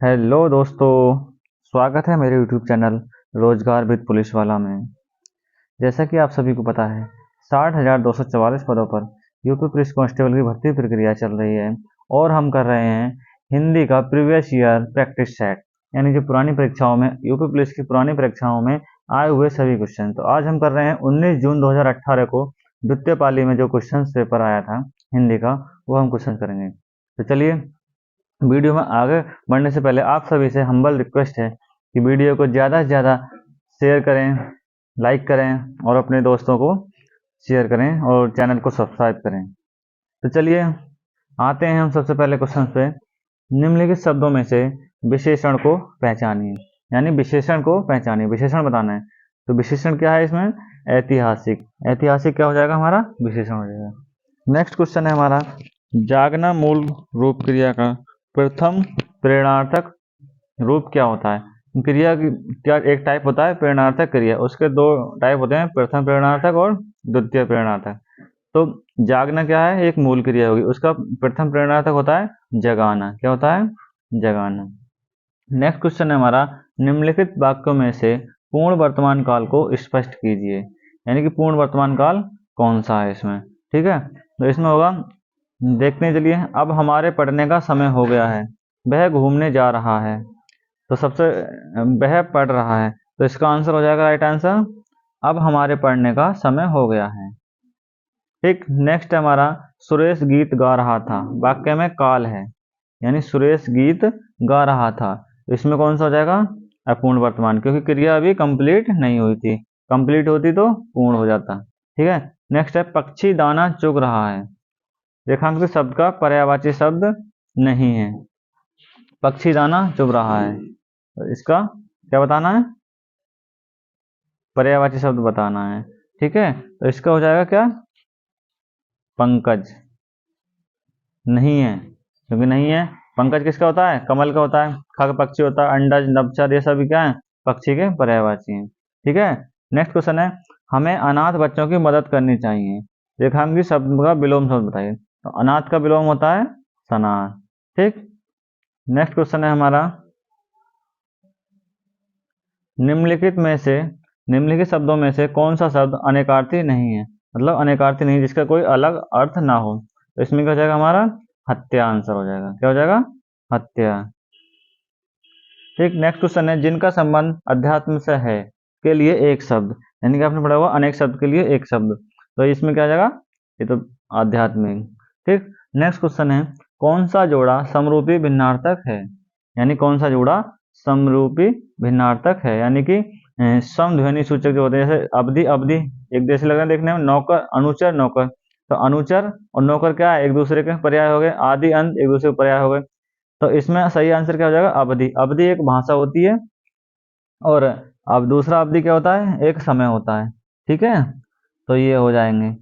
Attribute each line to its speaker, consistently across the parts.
Speaker 1: Hello दोस्तों, स्वागत है मेरे यूट्यूब चैनल रोजगार विद पुलिस वाला में। जैसा कि आप सभी को पता है, 60,244 पदों पर यूपी पुलिस कांस्टेबल की भर्ती प्रक्रिया चल रही है और हम कर रहे हैं हिंदी का प्रीवियस ईयर प्रैक्टिस सेट, यानी जो पुरानी परीक्षाओं में यूपी पुलिस की पुरानी परीक्षाओं में आए हुए सभी क्वेश्चन। तो आज हम कर रहे हैं 19 जून 2018 को द्वितीय पाली में जो क्वेश्चन पेपर आया था हिंदी का, वो हम क्वेश्चन करेंगे। तो चलिए, वीडियो में आगे बढ़ने से पहले आप सभी से हम्बल रिक्वेस्ट है कि वीडियो को ज़्यादा से ज़्यादा शेयर करें, लाइक करें और अपने दोस्तों को शेयर करें और चैनल को सब्सक्राइब करें। तो चलिए आते हैं हम सबसे पहले क्वेश्चन पे। निम्नलिखित शब्दों में से विशेषण को पहचानिए, यानी विशेषण को पहचानिए, विशेषण बताना है। तो विशेषण क्या है इसमें? ऐतिहासिक। ऐतिहासिक क्या हो जाएगा हमारा? विशेषण हो जाएगा। नेक्स्ट क्वेश्चन है हमारा, जागना मूल रूप क्रिया का प्रथम प्रेरणार्थक रूप क्या होता है? क्रिया की क्या एक टाइप होता है प्रेरणार्थक क्रिया, उसके दो टाइप होते हैं, प्रथम प्रेरणार्थक और द्वितीय प्रेरणार्थक। तो जागना क्या है? एक मूल क्रिया होगी, उसका प्रथम प्रेरणार्थक होता है जगाना। क्या होता है? जगाना। नेक्स्ट क्वेश्चन है हमारा, निम्नलिखित वाक्यों में से पूर्ण वर्तमान काल को स्पष्ट कीजिए, यानी कि पूर्ण वर्तमान काल कौन सा है इसमें। ठीक है, तो इसमें होगा, देखते हैं चलिए। अब हमारे पढ़ने का समय हो गया है, वह घूमने जा रहा है। तो सबसे वह पढ़ रहा है, तो इसका आंसर हो जाएगा, राइट आंसर, अब हमारे पढ़ने का समय हो गया है। ठीक, नेक्स्ट है हमारा, सुरेश गीत गा रहा था। वाक्य में काल है, यानी सुरेश गीत गा रहा था। तो इसमें कौन सा हो जाएगा? अपूर्ण वर्तमान, क्योंकि क्रिया अभी कंप्लीट नहीं हुई थी। कंप्लीट होती तो पूर्ण हो जाता। ठीक है, नेक्स्ट है, पक्षी दाना चुग रहा है। रेखांकित शब्द का पर्यायवाची शब्द नहीं है। पक्षी दाना चुग रहा है, तो इसका क्या बताना है? पर्यायवाची शब्द बताना है। ठीक है, तो इसका हो जाएगा क्या? पंकज। नहीं है, क्योंकि नहीं है। पंकज किसका होता है? कमल का होता है। खग पक्षी होता है, अंडज नभचर ये सभी क्या है? पक्षी के पर्यायवाची हैं। ठीक है, नेक्स्ट क्वेश्चन है, हमें अनाथ बच्चों की मदद करनी चाहिए। रेखांकित शब्द का विलोम शब्द बताइए। तो अनाथ का विलोम होता है सनाथ। ठीक, नेक्स्ट क्वेश्चन है हमारा, निम्नलिखित में से निम्नलिखित शब्दों में से कौन सा शब्द अनेकार्थी नहीं है? मतलब अनेकार्थी नहीं, जिसका कोई अलग अर्थ ना हो। तो इसमें क्या हो जाएगा हमारा? हत्या आंसर हो जाएगा। क्या हो जाएगा? हत्या। ठीक, नेक्स्ट क्वेश्चन है, जिनका संबंध अध्यात्म से है के लिए एक शब्द, यानी कि आपने पढ़ा हुआ अनेक शब्द के लिए एक शब्द। तो इसमें क्या आ जाएगा? ये तो आध्यात्मिक। ठीक, नेक्स्ट क्वेश्चन है, कौन सा जोड़ा समरूपी भिन्नार्थक है? यानी कौन सा जोड़ा समरूपी भिन्नार्थक है, यानी कि समध्वनि सूचक जो होते हैं, जैसे अवधि अवधि एक जैसे लग रहे हैं देखने में, नौकर अनुचर नौकर। तो अनुचर और नौकर क्या है? एक दूसरे के पर्याय हो गए। आदि अंत एक दूसरे के पर्याय हो गए। तो इसमें सही आंसर क्या हो जाएगा? अवधि। अवधि एक भाषा होती है, और अब दूसरा अवधि क्या होता है? एक समय होता है। ठीक है, तो ये हो जाएंगे,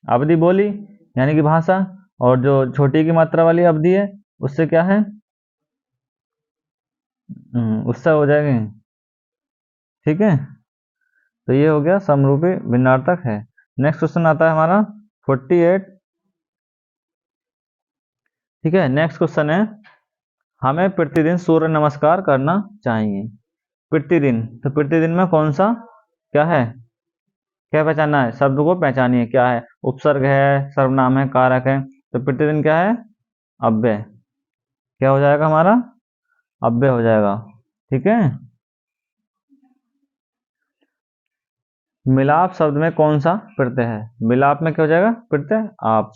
Speaker 1: अवधि बोली यानी कि भाषा, और जो छोटी की मात्रा वाली अवधि है उससे क्या है? उससे हो जाएंगे। ठीक है, तो ये हो गया समरूपी भिन्नार्थक है। नेक्स्ट क्वेश्चन आता है हमारा 48। ठीक है, नेक्स्ट क्वेश्चन है, हमें प्रतिदिन सूर्य नमस्कार करना चाहिए। प्रतिदिन, तो प्रतिदिन में कौन सा क्या है? क्या पहचानना है? शब्द को पहचानिए, क्या है? उपसर्ग है, सर्वनाम है, कारक है। तो प्रतिदिन क्या है? अव्यय। क्या हो जाएगा हमारा? अव्यय हो जाएगा। ठीक है, मिलाप शब्द में कौन सा प्रत्यय है? मिलाप में क्या हो जाएगा? प्रत्यय आप।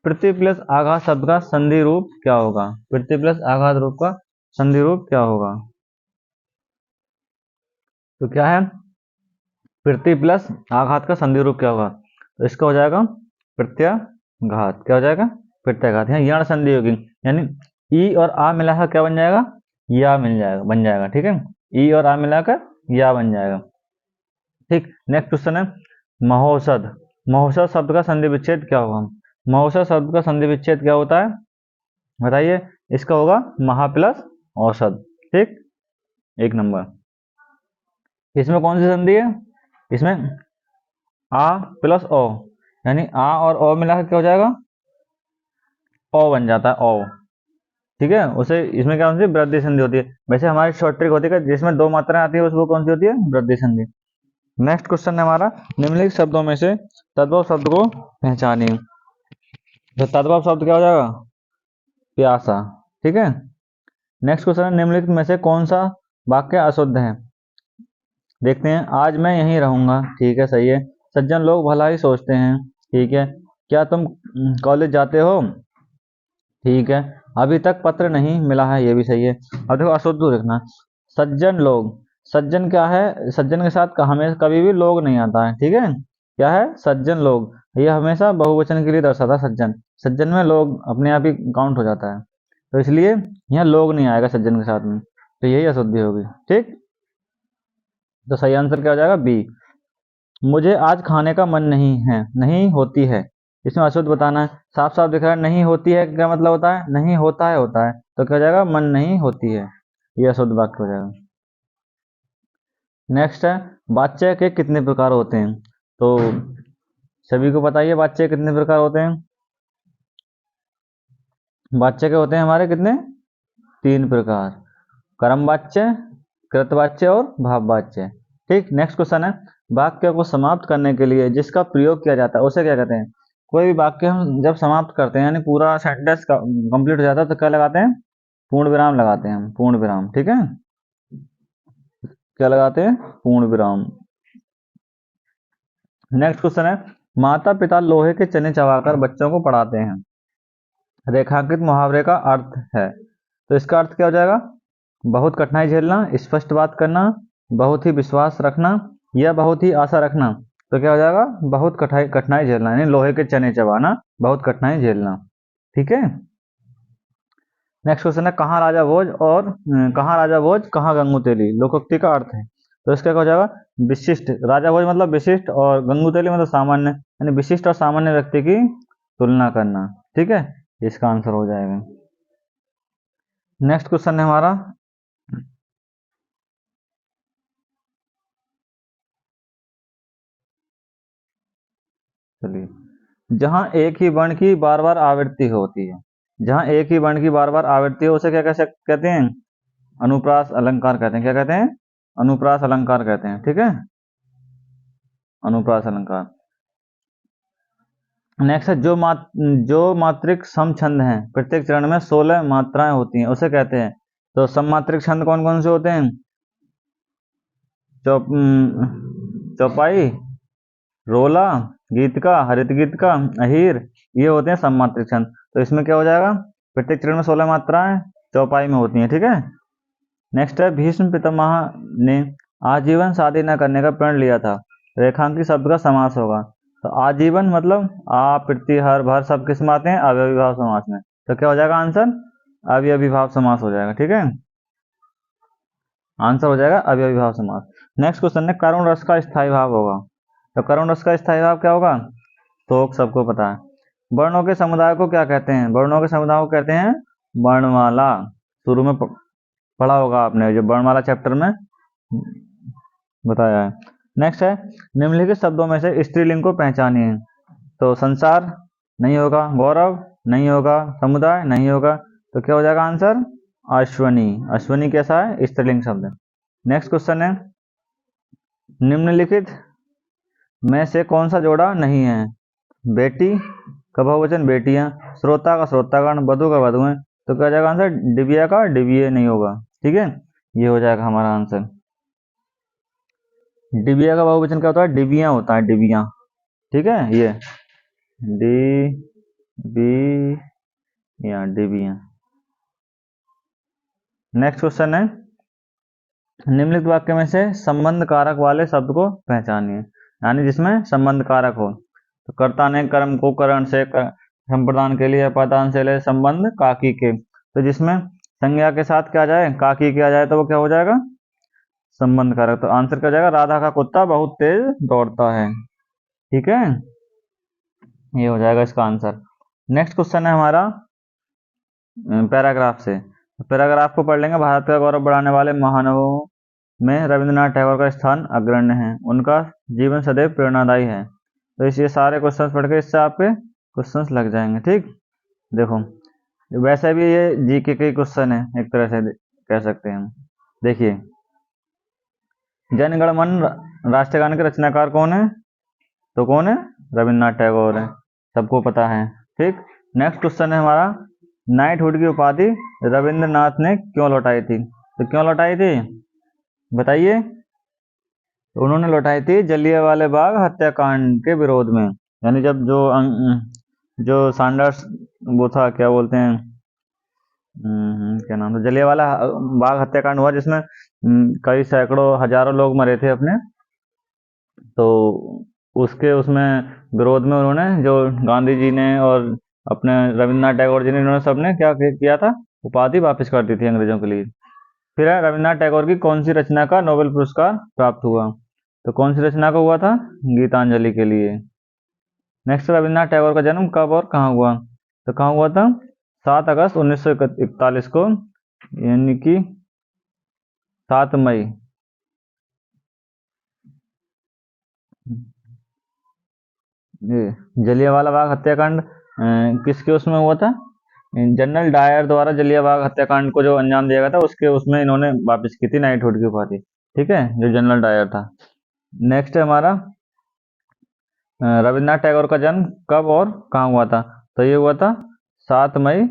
Speaker 1: प्रत्यय प्लस आघात शब्द का संधि रूप क्या होगा? प्रत्यय प्लस आघात रूप का संधि रूप क्या होगा? तो क्या है? प्रत्यय प्लस आघात का संधि रूप क्या होगा? तो इसका हो जाएगा प्रत्याघात। क्या हो जाएगा? प्रत्याघात। यहाँ यण संधि होगी, यानी ई और आ मिलाकर क्या बन जाएगा? या मिल जाएगा, बन जाएगा। ठीक है, ई और आ मिलाकर या बन जाएगा। ठीक, नेक्स्ट क्वेश्चन है, महोषध। महोषध शब्द का संधि विच्छेद क्या होगा? महोषध शब्द का संधि विच्छेद क्या होता है बताइए? इसका होगा महा प्लस औषध। ठीक, एक नंबर। इसमें कौन सी संधि है? इसमें आ प्लस ओ, यानी आ और ओ मिलाकर क्या हो जाएगा? ओ बन जाता है, ओ। ठीक है, उसे इसमें क्या होती है, वृद्धि संधि होती है। वैसे हमारी शॉर्ट ट्रिक होती है कि जिसमें दो मात्राएं आती है उसको कौन सी होती है, वृद्धि संधि। नेक्स्ट क्वेश्चन है हमारा, निम्नलिखित शब्दों में से तद्भव शब्द को पहचानिए। तो तद्भव शब्द क्या हो जाएगा, प्यासा। ठीक है, नेक्स्ट क्वेश्चन है, निम्नलिखित में से कौन सा वाक्य अशुद्ध है। देखते हैं, आज मैं यहीं रहूंगा, ठीक है सही है। सज्जन लोग भला ही सोचते हैं, ठीक है। क्या तुम कॉलेज जाते हो, ठीक है। अभी तक पत्र नहीं मिला है, ये भी सही है। अब देखो अशुद्ध लिखना, सज्जन लोग, सज्जन क्या है, सज्जन के साथ हमें कभी भी लोग नहीं आता है, ठीक है। क्या है, सज्जन लोग, ये हमेशा बहुवचन के लिए दर्शाता है सज्जन। सज्जन में लोग अपने आप ही काउंट हो जाता है, तो इसलिए यहाँ लोग नहीं आएगा सज्जन के साथ में, तो यही अशुद्धि होगी। ठीक, तो सही आंसर क्या हो जाएगा, बी। मुझे आज खाने का मन नहीं है, नहीं होती है, इसमें अशुद्ध बताना है। साफ साफ दिख रहा है, नहीं होती है क्या मतलब होता है, नहीं होता है, होता है, तो क्या हो जाएगा, मन नहीं होती है, ये अशुद्ध वाक्य हो जाएगा। नेक्स्ट है, वाच्य के कितने प्रकार होते हैं। तो सभी को बताइए वाच्य कितने प्रकार होते हैं। वाच्य के होते हैं हमारे कितने, 3 प्रकार, कर्मवाच्य, कृतवाच्य और भाववाच्य। ठीक, नेक्स्ट क्वेश्चन है, वाक्य को समाप्त करने के लिए जिसका प्रयोग किया जाता है उसे क्या कहते हैं। कोई भी वाक्य हम जब समाप्त करते हैं यानी पूरा सेंटेंस कंप्लीट हो जाता है तो क्या लगाते हैं, पूर्ण विराम लगाते हैं हम, पूर्ण विराम। ठीक है, क्या लगाते हैं, पूर्ण विराम। नेक्स्ट क्वेश्चन है, माता पिता लोहे के चने चबाकर बच्चों को पढ़ाते हैं, रेखांकित मुहावरे का अर्थ है। तो इसका अर्थ क्या हो जाएगा, बहुत कठिनाई झेलना, स्पष्ट बात करना, बहुत ही विश्वास रखना, या बहुत ही आशा रखना। तो क्या हो जाएगा, बहुत कठिनाई झेलना, यानी लोहे के चने चबाना, बहुत कठिनाई झेलना। ठीक है, नेक्स्ट क्वेश्चन है, कहाँ राजा भोज और कहाँ राजा भोज कहाँ गंगू तेली, लोकोक्ति का अर्थ है। तो इसका क्या हो जाएगा, विशिष्ट, राजा भोज मतलब विशिष्ट और गंगू तेली मतलब सामान्य, यानी विशिष्ट और सामान्य व्यक्ति की तुलना करना। ठीक है, इसका आंसर हो जाएगा। नेक्स्ट क्वेश्चन है हमारा, चलिए, जहां एक ही वर्ण की बार बार आवृत्ति होती है, जहां एक ही वर्ण की बार बार आवृत्ति हो उसे क्या कहते हैं, अनुप्रास अलंकार कहते हैं। क्या कहते हैं, अनुप्रास अलंकार कहते हैं। ठीक है, अनुप्रास अलंकार। नेक्स्ट है, जो मात्रिक सम छंद हैं, प्रत्येक चरण में 16 मात्राएं होती हैं उसे कहते हैं। तो सम मात्रिक छंद कौन कौन से होते हैं, चौपाई, रोला, गीत का, हरित गीत का, अहीर, ये होते हैं सममात्रिक छंद। तो इसमें क्या हो जाएगा, प्रत्येक चरण में 16 मात्राएं चौपाई में होती हैं। ठीक है, नेक्स्ट है, भीष्म पितामह ने आजीवन शादी न करने का प्रण लिया था, रेखांकित शब्द का समास होगा। तो आजीवन मतलब आ प्रति हर भर सब किस में आते हैं, अव्ययीभाव समास में। तो क्या हो जाएगा आंसर, अव्ययीभाव समास हो जाएगा। ठीक है, आंसर हो जाएगा अव्ययीभाव समास। नेक्स्ट क्वेश्चन है, करुण रस का स्थायी भाव होगा। तो करुण रस का स्थायी भाव क्या होगा, तो सबको पता है। वर्णों के समुदाय को क्या कहते हैं, वर्णों के समुदाय को कहते हैं वर्णमाला। शुरू में पढ़ा होगा आपने, जो वर्णमाला चैप्टर में बताया है। नेक्स्ट है, निम्नलिखित शब्दों में से स्त्रीलिंग को पहचानिए। तो संसार नहीं होगा, गौरव नहीं होगा, समुदाय नहीं होगा, तो क्या हो जाएगा आंसर, अश्वनी। अश्वनी कैसा है, स्त्रीलिंग शब्द है। नेक्स्ट क्वेश्चन है, निम्नलिखित में से कौन सा जोड़ा नहीं है, बेटी का बहुवचन बेटियां, श्रोता का श्रोतागण, वधु का वधुएं। तो क्या हो जाएगा आंसर, डिबिया का डिबिये नहीं होगा। ठीक है, ये हो जाएगा हमारा आंसर। डिबिया का बहुवचन क्या होता है, डिबिया होता है, डिबिया। ठीक है, ये डी बी या डिबिया। नेक्स्ट क्वेश्चन है, निम्नलिखित वाक्य में से संबंध कारक वाले शब्द को पहचानिए, यानी जिसमें संबंध कारक हो। तो कर्ता ने कर्म को करण से संप्रदान के लिए, अपादान से ले संबंध काकी के। तो जिसमें संज्ञा के साथ क्या जाए, काकी किया जाए, तो वो क्या हो जाएगा, संबंध कारक। तो आंसर क्या हो जाएगा, राधा का कुत्ता बहुत तेज दौड़ता है। ठीक है, ये हो जाएगा इसका आंसर। नेक्स्ट क्वेश्चन है हमारा पैराग्राफ से। पैराग्राफ को पढ़ लेंगे। भारत का गौरव बढ़ाने वाले महानुभावों में रविंद्रनाथ टैगोर का स्थान अग्रण्य है, उनका जीवन सदैव प्रेरणादायी है। तो इस ये सारे क्वेश्चंस पढ़ के इससे आपके क्वेश्चंस लग जाएंगे। ठीक, देखो, वैसे भी ये जीके के क्वेश्चन है, एक तरह से कह सकते हैं हम। देखिए, जनगण मन राष्ट्रगान के रचनाकार कौन है? तो कौन है? रविन्द्रनाथ टैगोर है, सबको पता है। ठीक, नेक्स्ट क्वेश्चन है हमारा, नाइटहुड की उपाधि रविंद्रनाथ ने क्यों लौटाई थी? तो क्यों लौटाई थी बताइए? तो उन्होंने लौटाई थी जलियांवाला बाग हत्याकांड के विरोध में। यानी जब जो सैंडर्स, वो था, क्या बोलते हैं, क्या नाम था, जलियांवाला बाग हत्याकांड हुआ, जिसमें कई सैकड़ों हजारों लोग मरे थे अपने। तो उसके उसमें विरोध में उन्होंने, जो गांधी जी ने और अपने रविन्द्रनाथ टैगोर जी ने, इन्होंने सबने क्या किया था? उपाधि वापस कर दी थी अंग्रेजों के लिए। फिर है, रविन्द्रनाथ टैगोर की कौन सी रचना का नोबेल पुरस्कार प्राप्त हुआ? तो कौन सी रचना का हुआ था? गीतांजलि के लिए। नेक्स्ट, रविन्द्रनाथ टैगोर का जन्म कब और कहाँ हुआ? तो कहाँ हुआ था? 7 अगस्त 1941 को, यानी कि 7 मई। जलियांवाला बाग हत्याकांड किसके उसमें हुआ था? जनरल डायर द्वारा जलियांवाला बाग हत्याकांड को जो अंजाम दिया गया था, उसके उसमें इन्होंने वापस की थी नाइटहुड की उपाधि। ठीक है, जो जनरल डायर था। नेक्स्ट है हमारा, रविन्द्रनाथ टैगोर का जन्म कब और कहाँ हुआ था? तो ये हुआ था 7 मई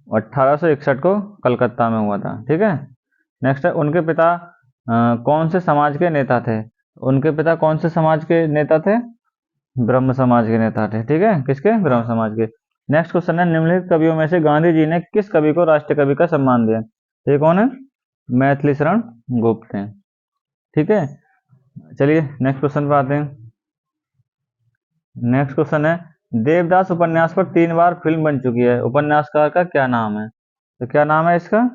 Speaker 1: 1861 को, कलकत्ता में हुआ था। ठीक है। नेक्स्ट है, उनके पिता कौन से समाज के नेता थे? उनके पिता कौन से समाज के नेता थे? ब्रह्म समाज के नेता थे। ठीक है, किसके? ब्रह्म समाज के। नेक्स्ट क्वेश्चन है, निम्नलिखित कवियों में से गांधी जी ने किस कवि को राष्ट्रीय कवि का सम्मान दिया? तो ये कौन है? मैथिली शरण गुप्त हैं। ठीक है, चलिए नेक्स्ट क्वेश्चन पे आते हैं। नेक्स्ट क्वेश्चन है, देवदास उपन्यास पर 3 बार फिल्म बन चुकी है, उपन्यासकार का क्या नाम है? तो क्या नाम है इसका?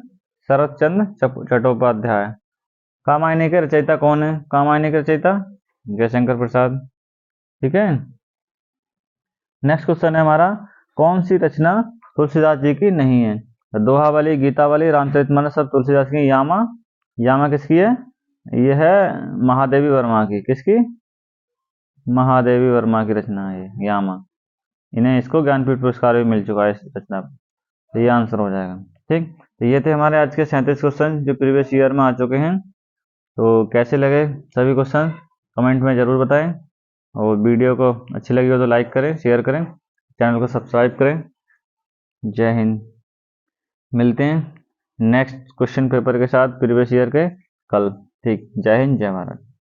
Speaker 1: शरत चंद्र चट्टोपाध्याय। कामायनी के रचयिता कौन है? कामायनी के रचयिता जयशंकर प्रसाद। ठीक है। नेक्स्ट क्वेश्चन है हमारा, कौन सी रचना तुलसीदास जी की नहीं है? तो दोहावली, गीतावली, रामचरितमानस सब तुलसीदास की। यामा, यामा किसकी है? यह है महादेवी वर्मा की। किसकी? महादेवी वर्मा की रचना है ये यामा। इन्हें, इसको ज्ञानपीठ पुरस्कार भी मिल चुका है इस रचना पर। तो ये आंसर हो जाएगा। ठीक, तो ये थे हमारे आज के 37 क्वेश्चन जो प्रीवियस ईयर में आ चुके हैं। तो कैसे लगे सभी क्वेश्चन कमेंट में ज़रूर बताएं, और वीडियो को अच्छी लगी हो तो लाइक करें, शेयर करें, चैनल को सब्सक्राइब करें। जय हिंद। मिलते हैं नेक्स्ट क्वेश्चन पेपर के साथ प्रीवियस ईयर के कल। ठीक, जय हिंद, जय भारत।